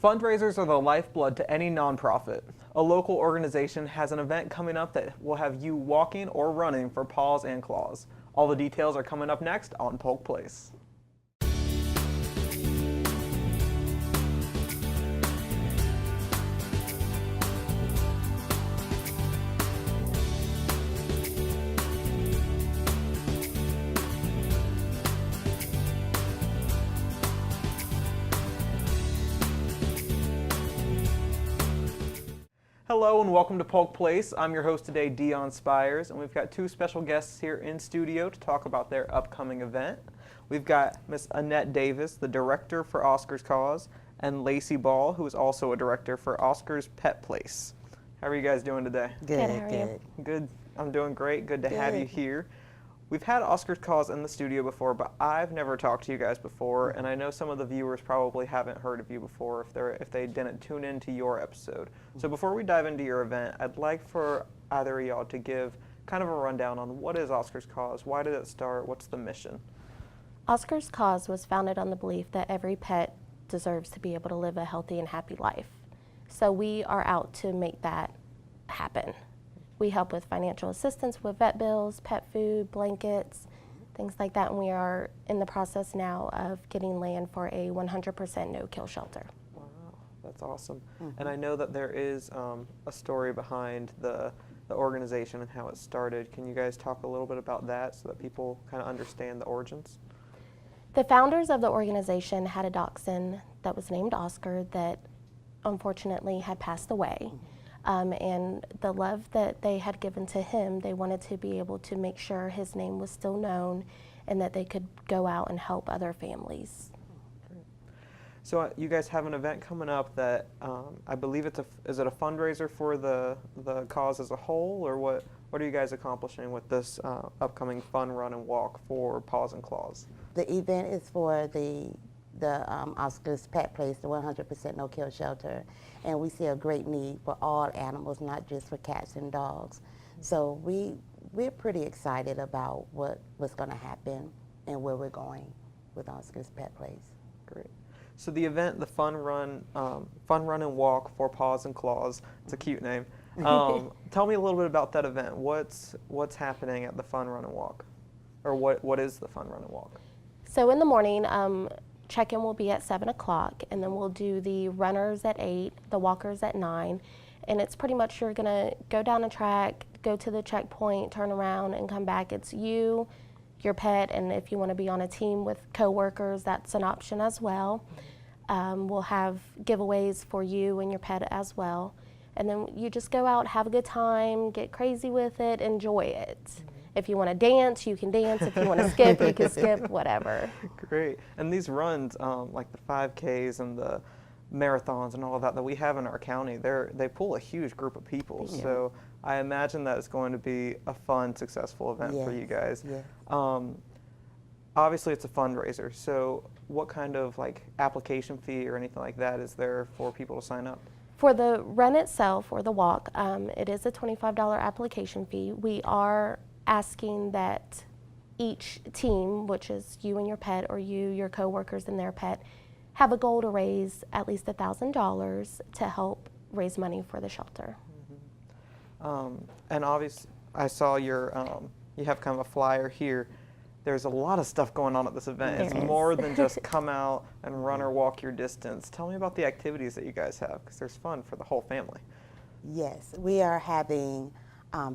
Fundraisers are the lifeblood to any nonprofit. A local organization has an event coming up that will have you walking or running for Paws and Claws. All the details are coming up next on Polk Place. Hello and welcome to Polk Place. I'm your host today, Dion Spires, and we've got two special guests here in studio to talk about their upcoming event. We've got Miss Annette Davis, the director for Oscar's Cause, and Lacey Ball, who is also a director for Oscar's Pet Place. How are you guys doing today? Good, how are you? Good. I'm doing great. Good to have you here. We've had Oscar's Cause in the studio before, but I've never talked to you guys before, and I know some of the viewers probably haven't heard of you before if they didn't tune into your episode. So before we dive into your event, I'd like for either of y'all to give kind of a rundown on what is Oscar's Cause, why did it start, what's the mission? Oscar's Cause was founded on the belief that every pet deserves to be able to live a healthy and happy life. So we are out to make that happen. We help with financial assistance with vet bills, pet food, blankets, things like that, and we are in the process now of getting land for a 100% no-kill shelter. Wow, that's awesome. And I know that there is a story behind the organization and how it started. Can you guys talk a little bit about that so that people kind of understand the origins? The founders of the organization had a dachshund that was named Oscar that unfortunately had passed away. And the love that they had given to him, they wanted to be able to make sure his name was still known and that they could go out and help other families. Great. So you guys have an event coming up that I believe is it a fundraiser for the cause as a whole, or what are you guys accomplishing with this upcoming fun run and walk for Paws and Claws? The event is for the Oscar's Pet Place, the 100% no-kill shelter, and we see a great need for all animals, not just for cats and dogs. So we're pretty excited about what's going to happen and where we're going with Oscar's Pet Place. Great. So the event, the fun run and walk for Paws and Claws. It's a cute name. Tell me a little bit about that event. What's happening at the fun run and walk, or what is the fun run and walk? So in the morning, check-in will be at 7 o'clock, and then we'll do the runners at 8, the walkers at 9, and it's pretty much you're gonna go down a track, go to the checkpoint, turn around, and come back. It's you, your pet, and if you want to be on a team with co-workers, that's an option as well. We'll have giveaways for you and your pet as well, and then you just go out, have a good time, get crazy with it, enjoy it. If you want to dance, you can dance. If you want to skip, you can skip, whatever. Great. And these runs, like the 5Ks and the marathons and all of that we have in our county, they pull a huge group of people. Yeah. So I imagine that it's going to be a fun, successful event for you guys. Yes. Obviously, it's a fundraiser. So what kind of application fee or anything like that is there for people to sign up? For the run itself or the walk, it is a $25 application fee. We are asking that each team, which is you and your pet, or you, your coworkers and their pet, have a goal to raise at least $1,000 to help raise money for the shelter. And obviously, I saw you have kind of a flyer here. There's a lot of stuff going on at this event. It's more than just come out and run or walk your distance. Tell me about the activities that you guys have, because there's fun for the whole family. Yes, we are having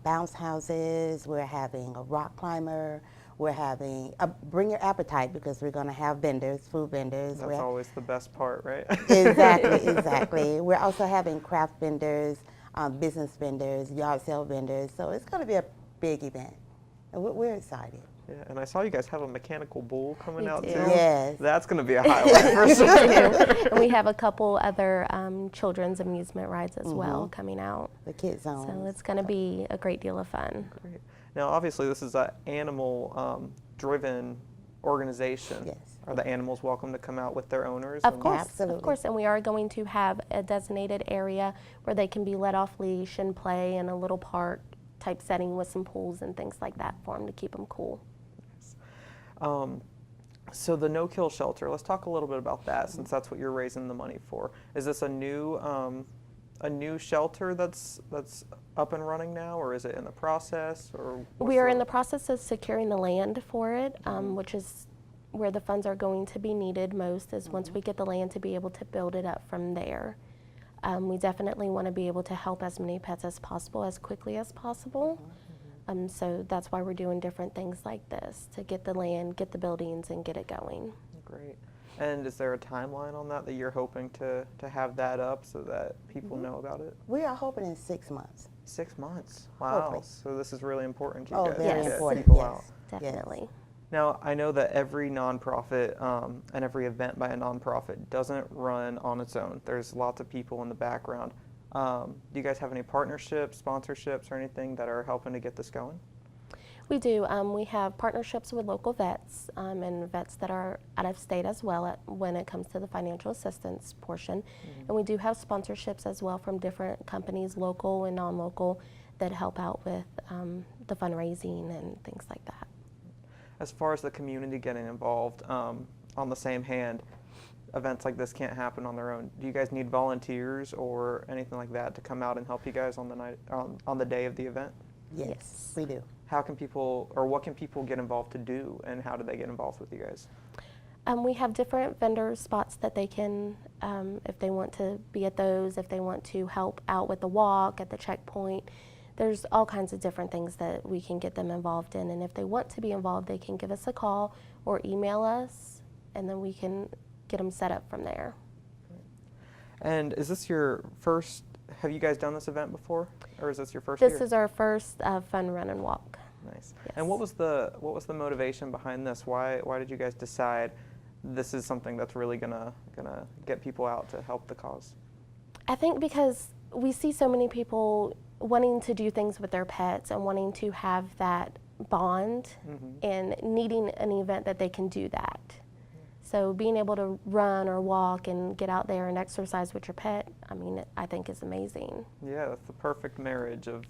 bounce houses, we're having a rock climber, we're having bring your appetite, because we're going to have vendors, food vendors. That's always the best part, right? Exactly. We're also having craft vendors, business vendors, yard sale vendors, so it's going to be a big event, and we're excited. Yeah, and I saw you guys have a mechanical bull coming out too. Yes. That's going to be a highlight for sure. And we have a couple other children's amusement rides as well coming out. The kids zone. So it's going to be a great deal of fun. Great. Now, obviously, this is an animal-driven organization. Yes. Are the animals welcome to come out with their owners? Of course, absolutely. Of course, and we are going to have a designated area where they can be let off leash and play in a little park type setting with some pools and things like that for them to keep them cool. So the no-kill shelter, let's talk a little bit about that since that's what you're raising the money for. Is this a new shelter that's up and running now, or is it in the process? Or We are in the process of securing the land for it, which is where the funds are going to be needed most, is once we get the land to be able to build it up from there. We definitely want to be able to help as many pets as possible as quickly as possible. So that's why we're doing different things like this, to get the land, get the buildings, and get it going. Great. And is there a timeline on that you're hoping to have that up so that people know about it? We are hoping in 6 months. 6 months. Wow. Hopefully. So this is really important to you Oh, guys. very Yes. to get important, people yes. out. Definitely. Now, I know that every nonprofit and every event by a nonprofit doesn't run on its own. There's lots of people in the background. Do you guys have any partnerships, sponsorships, or anything that are helping to get this going? We do. We have partnerships with local vets and vets that are out of state as well when it comes to the financial assistance portion. And we do have sponsorships as well from different companies, local and non-local, that help out with the fundraising and things like that. As far as the community getting involved, on the same hand, events like this can't happen on their own. Do you guys need volunteers or anything like that to come out and help you guys on the night on the day of the event? Yes, we do. How can people, or what can people get involved to do, and how do they get involved with you guys? We have different vendor spots that they can, if they want to be at those, if they want to help out with the walk at the checkpoint. There's all kinds of different things that we can get them involved in, and if they want to be involved, they can give us a call or email us, and then we can get them set up from there. And is this your first, have you guys done this event before, or is this your first year? This is our first fun run and walk. Nice. Yes. And what was the motivation behind this? Why did you guys decide this is something that's really gonna get people out to help the cause? I think because we see so many people wanting to do things with their pets and wanting to have that bond and needing an event that they can do that. So being able to run or walk and get out there and exercise with your pet, I mean, I think is amazing. Yeah, that's the perfect marriage of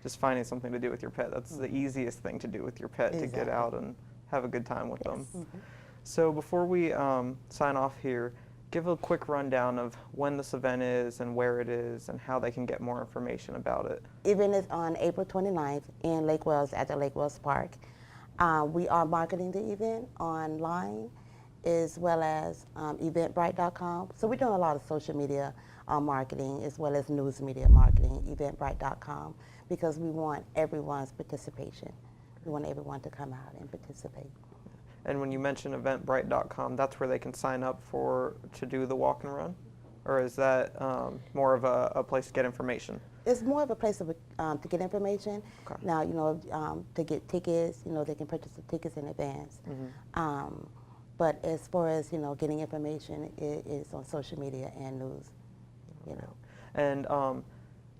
just finding something to do with your pet. That's the easiest thing to do with your pet, to get Exactly. out and have a good time with them. Yes. So before we sign off here, give a quick rundown of when this event is and where it is and how they can get more information about it. Event is on April 29th in Lake Wales at the Lake Wales Park. We are marketing the event online as well as eventbrite.com. So we're doing a lot of social media marketing as well as news media marketing, eventbrite.com, because we want everyone's participation. We want everyone to come out and participate. And when you mention eventbrite.com, that's where they can sign up to do the walk and run? Or is that more of a place to get information? It's more of a place of, to get information. Okay. Now, to get tickets, they can purchase the tickets in advance. But as far as, getting information, it is on social media and news, And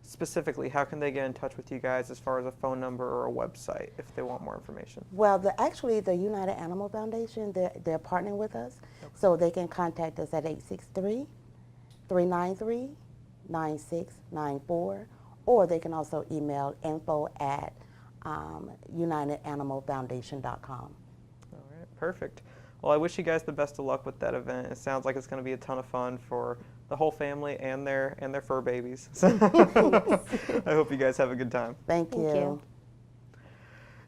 specifically, how can they get in touch with you guys as far as a phone number or a website if they want more information? Well, actually, the United Animal Foundation, they're partnering with us, so they can contact us at 863-393-9694, or they can also email info@unitedanimalfoundation.com. All right, perfect. Well, I wish you guys the best of luck with that event. It sounds like it's going to be a ton of fun for the whole family and their fur babies. So I hope you guys have a good time. Thank you. Thank you.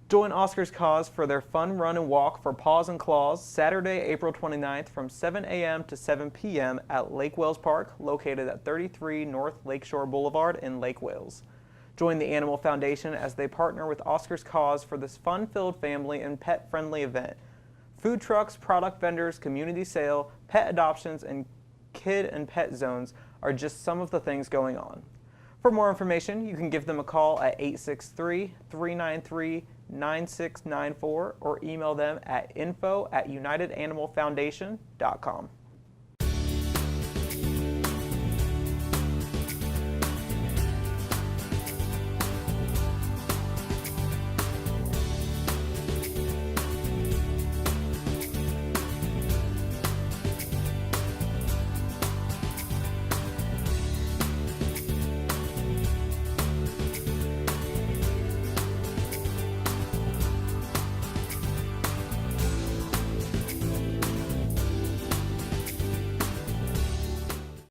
Join Oscar's Cause for their fun run and walk for Paws and Claws Saturday, April 29th from 7 a.m. to 7 p.m. at Lake Wales Park, located at 33 North Lakeshore Boulevard in Lake Wales. Join the Animal Foundation as they partner with Oscar's Cause for this fun-filled family and pet-friendly event. Food trucks, product vendors, community sale, pet adoptions, and kid and pet zones are just some of the things going on. For more information, you can give them a call at 863-393-9694 or email them at info@unitedanimalfoundation.com.